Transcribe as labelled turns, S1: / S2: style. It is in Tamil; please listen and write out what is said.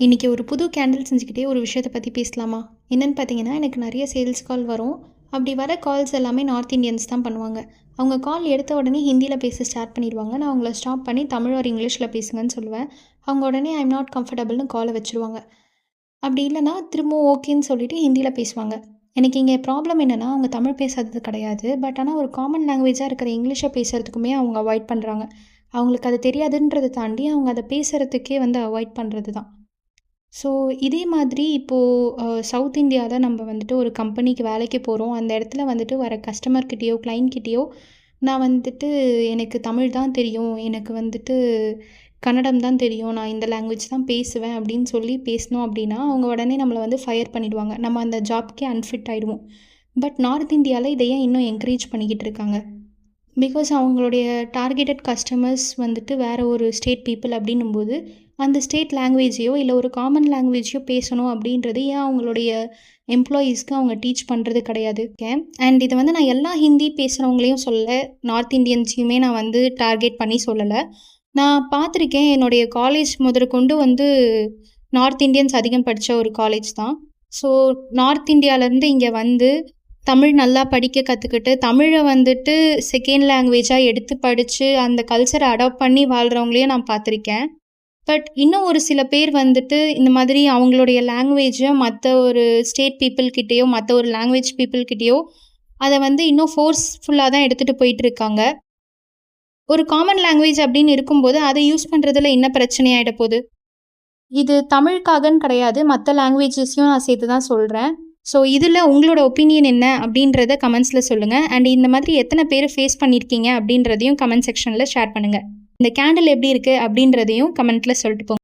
S1: இன்றைக்கி ஒரு புது கேண்டில் செஞ்சுக்கிட்டே ஒரு விஷயத்தை பற்றி பேசலாமா? என்னென்னு பார்த்தீங்கன்னா, எனக்கு நிறைய சேல்ஸ் கால் வரும். அப்படி வர கால்ஸ் எல்லாமே நார்த் இந்தியன்ஸ் தான் பண்ணுவாங்க. அவங்க கால் எடுத்த உடனே ஹிந்தியில் பேச ஸ்டார்ட் பண்ணிடுவாங்க. நான் அவங்கள ஸ்டாப் பண்ணி தமிழ் ஒரு இங்கிலீஷில் பேசுங்கன்னு சொல்லுவேன். அவங்க உடனே ஐம் நாட் கம்ஃபர்டபுள்னு காலை வச்சுருவாங்க. அப்படி இல்லைனா திரும்பவும் ஓகேன்னு சொல்லிவிட்டு ஹிந்தியில் பேசுவாங்க. எனக்கு இங்கே ப்ராப்ளம் என்னென்னா, அவங்க தமிழ் பேசாதது கிடையாது. பட் ஆனால் ஒரு காமன் லாங்குவேஜாக இருக்கிற இங்கிலீஷை பேசுகிறதுக்குமே அவங்க அவாய்ட் பண்ணுறாங்க. அவங்களுக்கு அது தெரியாதுன்றதை தாண்டி அவங்க அதை பேசுகிறதுக்கே அவாய்ட் பண்ணுறது தான். ஸோ இதே மாதிரி இப்போது சவுத் இந்தியாவில் நம்ம ஒரு கம்பெனிக்கு வேலைக்கு போகிறோம். அந்த இடத்துல வர கஸ்டமர்கிட்டயோ கிளைண்ட்கிட்டயோ நான் எனக்கு தமிழ் தான் தெரியும், எனக்கு கன்னடம் தான் தெரியும், நான் இந்த லாங்குவேஜ் தான் பேசுவேன் அப்படின்னு சொல்லி பேசினோம் அப்படின்னா அவங்க உடனே நம்மளை ஃபயர் பண்ணிடுவாங்க. நம்ம அந்த ஜாப்க்கே அன்ஃபிட் ஆகிடுவோம். பட் நார்த் இந்தியாவில் இதை ஏன் இன்னும் என்கரேஜ் பண்ணிக்கிட்டு இருக்காங்க? பிகாஸ் அவங்களுடைய டார்கெட்டட் கஸ்டமர்ஸ் வேறு ஒரு ஸ்டேட் பீப்புள் அப்படின்னும்போது அந்த ஸ்டேட் லாங்குவேஜையோ இல்லை ஒரு காமன் லாங்குவேஜையோ பேசணும் அப்படின்றது ஏன் அவங்களுடைய எம்ப்ளாயீஸ்க்கு அவங்க டீச் பண்ணுறது கிடையாது? அண்ட் இது நான் எல்லா ஹிந்தி பேசுகிறவங்களையும் சொல்லலை, நார்த் இந்தியன்ஸையுமே நான் டார்கெட் பண்ணி சொல்லலை. நான் பார்த்துருக்கேன், என்னுடைய காலேஜ் முதற்கொண்டு நார்த் இந்தியன்ஸ் அதிகம் படித்த ஒரு காலேஜ் தான். ஸோ நார்த் இந்தியாவிலேருந்து இங்கே தமிழ் நல்லா படிக்க கற்றுக்கிட்டு தமிழை செகண்ட் லாங்குவேஜாக எடுத்து படித்து அந்த கல்ச்சரை அடாப்ட் பண்ணி வாழ்கிறவங்களையும் நான் பார்த்துருக்கேன். பட் இன்னும் ஒரு சில பேர் இந்த மாதிரி அவங்களுடைய லாங்குவேஜை மற்ற ஒரு ஸ்டேட் பீப்புள்கிட்டேயோ மற்ற ஒரு லாங்குவேஜ் பீப்புள்கிட்டேயோ அதை இன்னும் ஃபோர்ஸ்ஃபுல்லாக தான் எடுத்துகிட்டு போயிட்டுருக்காங்க. ஒரு காமன் லாங்குவேஜ் அப்படின்னு இருக்கும்போது அதை யூஸ் பண்ணுறதுல என்ன பிரச்சனையாகிட போகுது? இது தமிழுக்காகன்னு கிடையாது, மற்ற லாங்குவேஜஸையும் நான் சேர்த்து தான் சொல்கிறேன். ஸோ இதில் உங்களோட ஒப்பீனியன் என்ன அப்படின்றத கமெண்ட்ஸில் சொல்லுங்கள். அண்ட் இந்த மாதிரி எத்தனை பேர் ஃபேஸ் பண்ணியிருக்கீங்க அப்படின்றதையும் கமெண்ட் செக்ஷனில் ஷேர் பண்ணுங்கள். இந்த கேண்டில் எப்படி இருக்குது அப்படின்றதையும் கமெண்ட்டில் சொல்லிட்டு போங்க.